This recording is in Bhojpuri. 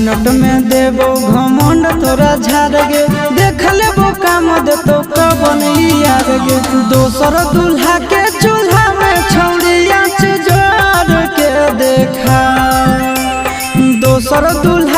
मिनट में देबो घमंड तोरा झाड़ गे देख लेबो काम दे तो कबन यार गे दोसर दूल्हा के चूल्हा में छौड़िया जोड़ के देखा दोसर दूल्हा